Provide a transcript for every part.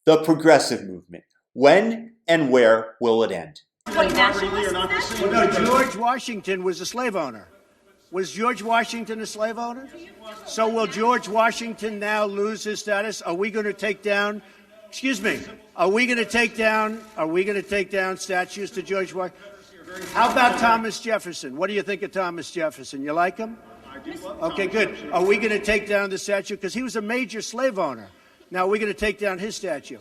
The progressive movement. When and where will it end? Well, no, George Washington was a slave owner. Was George Washington a slave owner? So will George Washington now lose his status? Are we going to take down, are we going to take down statues to George Washington? How about Thomas Jefferson? What do you think of Thomas Jefferson? You like him? Okay, good. Are we going to take down the statue? Because he was a major slave owner. Now, we're going to take down his statue.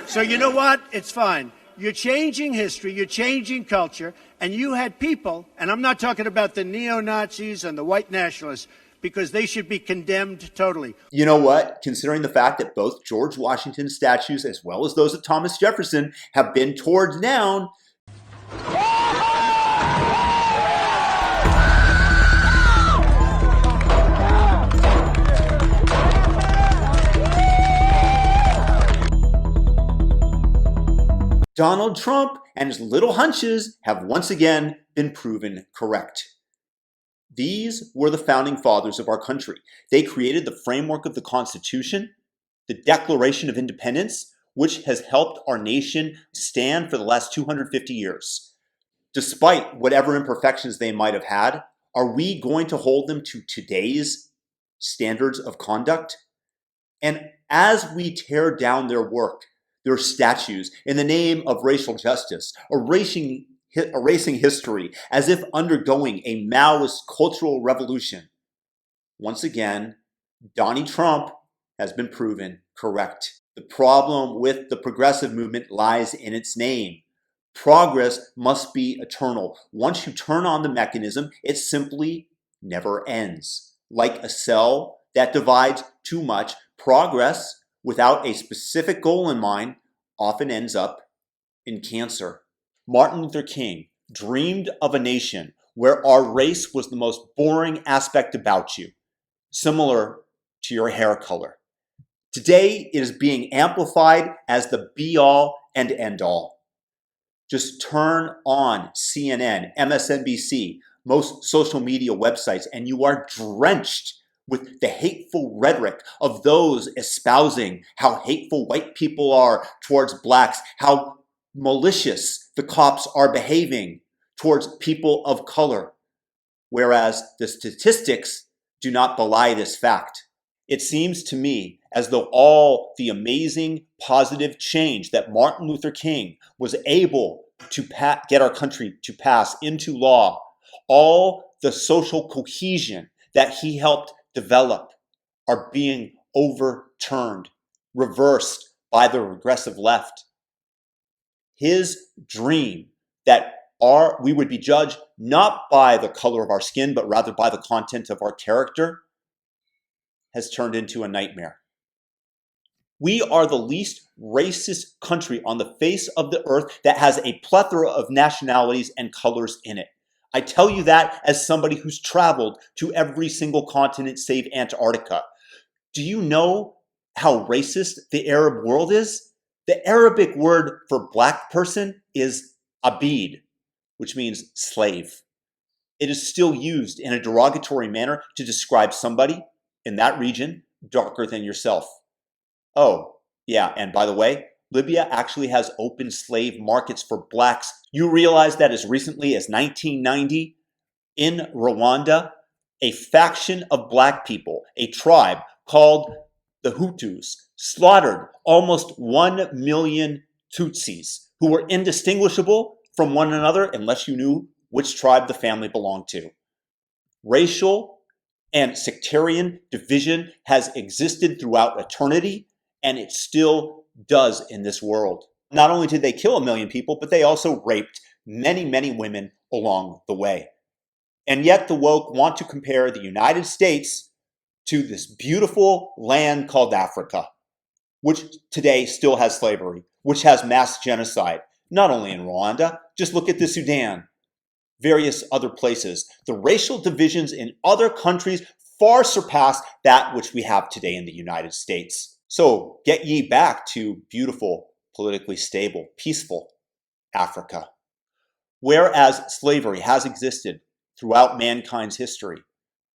So you know what? It's fine. You're changing history, you're changing culture, and you had people, and I'm not talking about the neo-Nazis and the white nationalists, because they should be condemned totally. You know what? Considering the fact that both George Washington statues, as well as those of Thomas Jefferson, have been torn down, Donald Trump and his little hunches have once again been proven correct. These were the founding fathers of our country. They created the framework of the Constitution, the Declaration of Independence, which has helped our nation stand for the last 250 years. Despite whatever imperfections they might have had, are we going to hold them to today's standards of conduct? And as we tear down their work, their statues, in the name of racial justice, erasing history as if undergoing a Maoist cultural revolution, once again, Donnie Trump has been proven correct. The problem with the progressive movement lies in its name. Progress must be eternal. Once you turn on the mechanism, it simply never ends. Like a cell that divides too much, progress without a specific goal in mind often ends up in cancer. Martin Luther King dreamed of a nation where our race was the most boring aspect about you, similar to your hair color. Today, it is being amplified as the be-all and end-all. Just turn on CNN, MSNBC, most social media websites, and you are drenched with the hateful rhetoric of those espousing how hateful white people are towards blacks, how malicious the cops are behaving towards people of color, whereas the statistics do not belie this fact. It seems to me as though all the amazing positive change that Martin Luther King was able to get our country to pass into law, all the social cohesion that he helped develop, are being overturned, reversed by the regressive left. His dream that we would be judged not by the color of our skin, but rather by the content of our character, has turned into a nightmare. We are the least racist country on the face of the earth that has a plethora of nationalities and colors in it. I tell you that as somebody who's traveled to every single continent save Antarctica. Do you know how racist the Arab world is? The Arabic word for black person is abid, which means slave. It is still used in a derogatory manner to describe somebody in that region darker than yourself. Oh, yeah, and by the way, Libya actually has open slave markets for blacks. You realize that as recently as 1990, in Rwanda, a faction of black people, a tribe called the Hutus, slaughtered almost 1 million Tutsis who were indistinguishable from one another unless you knew which tribe the family belonged to. Racial and sectarian division has existed throughout eternity, and it still does in this world. Not only did they kill 1 million people, but they also raped many, many women along the way. And yet the woke want to compare the United States to this beautiful land called Africa, which today still has slavery, which has mass genocide, not only in Rwanda, just look at the Sudan, various other places. The racial divisions in other countries far surpass that which we have today in the United States. So get ye back to beautiful, politically stable, peaceful Africa. Whereas slavery has existed throughout mankind's history,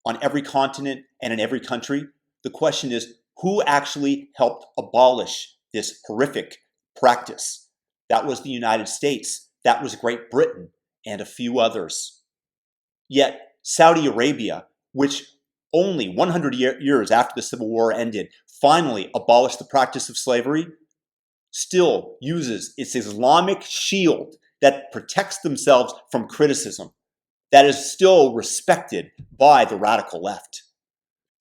on every continent and in every country, the question is, who actually helped abolish this horrific practice. That was the United States. That was Great Britain and a few others. Yet Saudi Arabia, which only 100 years after the Civil War ended, finally abolished the practice of slavery, still uses its Islamic shield that protects themselves from criticism, that is still respected by the radical left.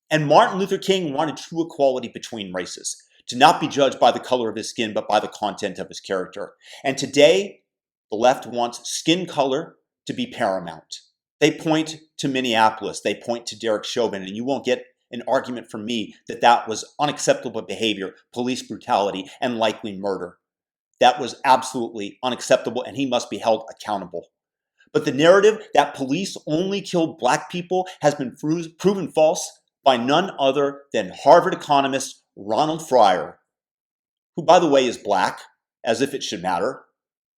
And Martin Luther King wanted true equality between races, to not be judged by the color of his skin, but by the content of his character. And today, the left wants skin color to be paramount. They point to Minneapolis, they point to Derek Chauvin, and you won't get an argument from me that that was unacceptable behavior, police brutality, and likely murder. That was absolutely unacceptable, and he must be held accountable. But the narrative that police only killed black people has been proven false by none other than Harvard economist Ronald Fryer, who, by the way, is black, as if it should matter.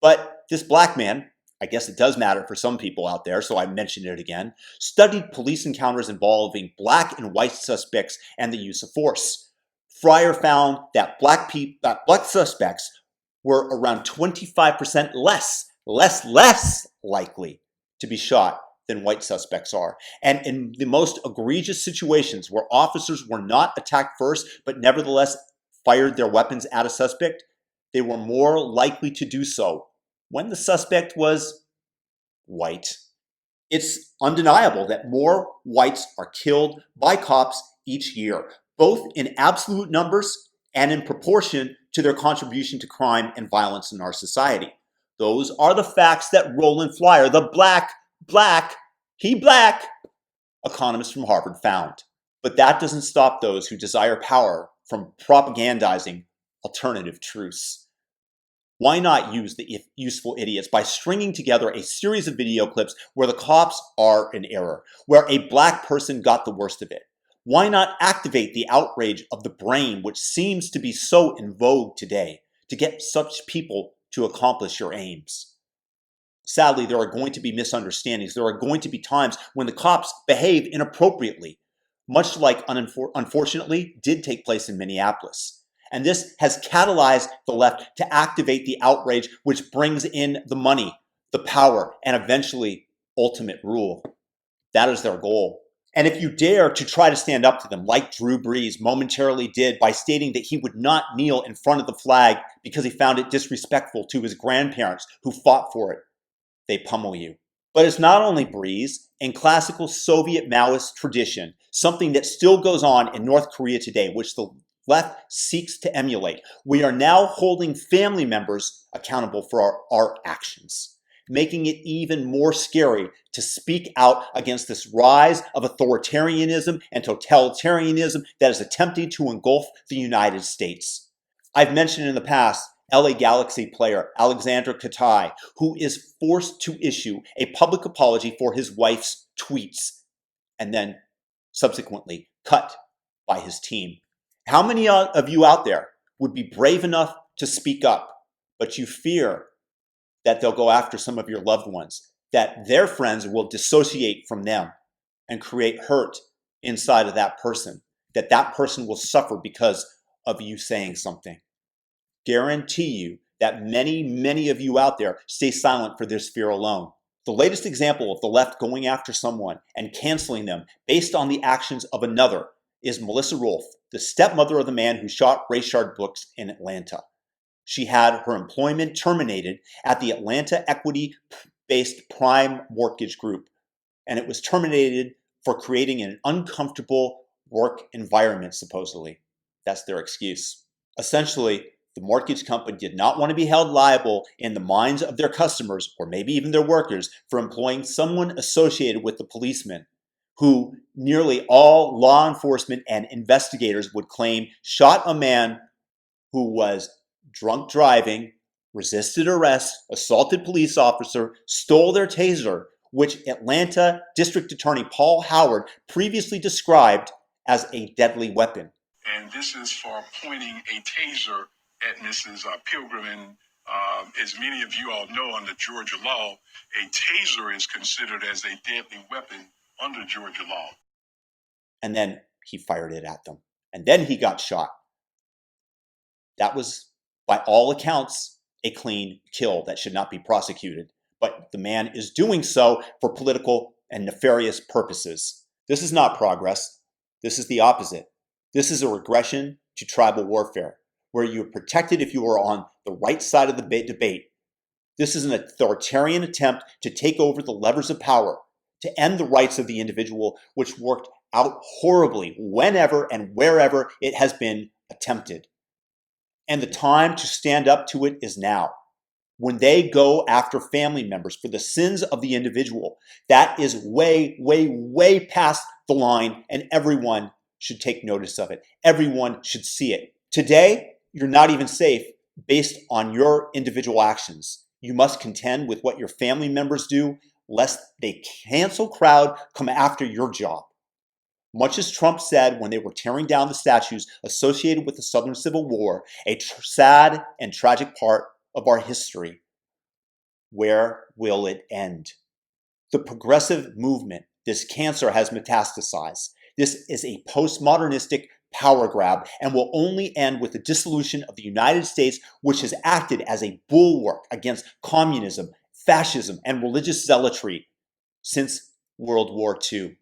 But this black man, I guess it does matter for some people out there, so I mentioned it again, studied police encounters involving black and white suspects and the use of force. Fryer found that black suspects were around 25% less likely to be shot than white suspects are. And in the most egregious situations where officers were not attacked first, but nevertheless fired their weapons at a suspect, they were more likely to do so when the suspect was white. It's undeniable that more whites are killed by cops each year, both in absolute numbers and in proportion to their contribution to crime and violence in our society. Those are the facts that Roland Fryer, the black economist from Harvard, found. But that doesn't stop those who desire power from propagandizing alternative truths. Why not use the useful idiots by stringing together a series of video clips where the cops are in error, where a black person got the worst of it? Why not activate the outrage of the brain, which seems to be so in vogue today, to get such people to accomplish your aims? Sadly, there are going to be misunderstandings. There are going to be times when the cops behave inappropriately, much like, unfortunately, did take place in Minneapolis. And this has catalyzed the left to activate the outrage, which brings in the money, the power, and eventually ultimate rule. That is their goal. And if you dare to try to stand up to them, like Drew Brees momentarily did by stating that he would not kneel in front of the flag because he found it disrespectful to his grandparents who fought for it, they pummel you. But it's not only Brees. In classical Soviet Maoist tradition, something that still goes on in North Korea today, which the left seeks to emulate, we are now holding family members accountable for our actions, making it even more scary to speak out against this rise of authoritarianism and totalitarianism that is attempting to engulf the United States. I've mentioned in the past LA Galaxy player Alexander Katai, who is forced to issue a public apology for his wife's tweets and then subsequently cut by his team. How many of you out there would be brave enough to speak up, but you fear that they'll go after some of your loved ones, that their friends will dissociate from them and create hurt inside of that person, that that person will suffer because of you saying something? Guarantee you that many of you out there stay silent for this fear alone. The latest example of the left going after someone and canceling them based on the actions of another is Melissa Rolfe, the stepmother of the man who shot Rayshard Brooks in Atlanta. She had her employment terminated at the Atlanta equity-based prime mortgage group, and it was terminated for creating an uncomfortable work environment, supposedly. That's their excuse. Essentially, the mortgage company did not want to be held liable in the minds of their customers, or maybe even their workers, for employing someone associated with the policeman, who nearly all law enforcement and investigators would claim shot a man who was drunk driving, resisted arrest, assaulted police officer, stole their taser, which Atlanta District Attorney Paul Howard previously described as a deadly weapon. And this is for pointing a taser at Mrs. Pilgrim. And as many of you all know, under Georgia law, a taser is considered as a deadly weapon under Georgia law. And then he fired it at them. And then he got shot. That was, by all accounts, a clean kill that should not be prosecuted. But the man is doing so for political and nefarious purposes. This is not progress. This is the opposite. This is a regression to tribal warfare, where you are protected if you are on the right side of the debate. This is an authoritarian attempt to take over the levers of power, to end the rights of the individual, which worked out horribly whenever and wherever it has been attempted. And the time to stand up to it is now. When they go after family members for the sins of the individual, that is way, way, way past the line, and everyone should take notice of it. Everyone should see it. Today, you're not even safe based on your individual actions. You must contend with what your family members do, lest they cancel crowd come after your job. Much as Trump said when they were tearing down the statues associated with the Southern Civil War, a sad and tragic part of our history. Where will it end? The progressive movement, this cancer has metastasized. This is a postmodernistic power grab and will only end with the dissolution of the United States, which has acted as a bulwark against communism, fascism, and religious zealotry since World War II.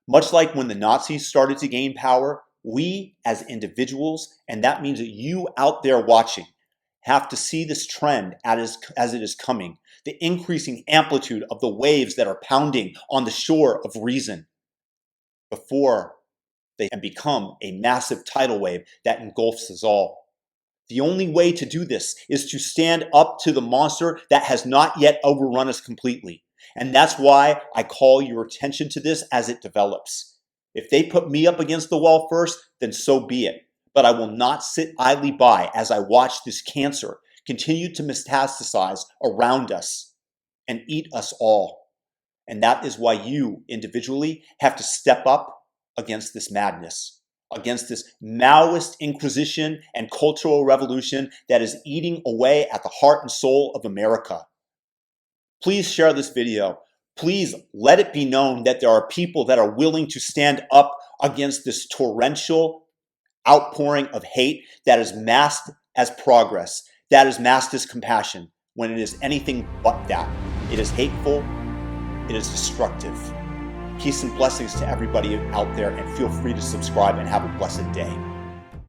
Much like when the Nazis started to gain power, we as individuals, and that means that you out there watching, have to see this trend as it is coming, the increasing amplitude of the waves that are pounding on the shore of reason before they can become a massive tidal wave that engulfs us all. The only way to do this is to stand up to the monster that has not yet overrun us completely. And that's why I call your attention to this as it develops. If they put me up against the wall first, then so be it. But I will not sit idly by as I watch this cancer continue to metastasize around us and eat us all. And that is why you individually have to step up against this madness, against this Maoist inquisition and cultural revolution that is eating away at the heart and soul of America. Please share this video. Please let it be known that there are people that are willing to stand up against this torrential outpouring of hate that is masked as progress, that is masked as compassion, when it is anything but that. It is hateful, it is destructive. Peace and blessings to everybody out there, and feel free to subscribe and have a blessed day.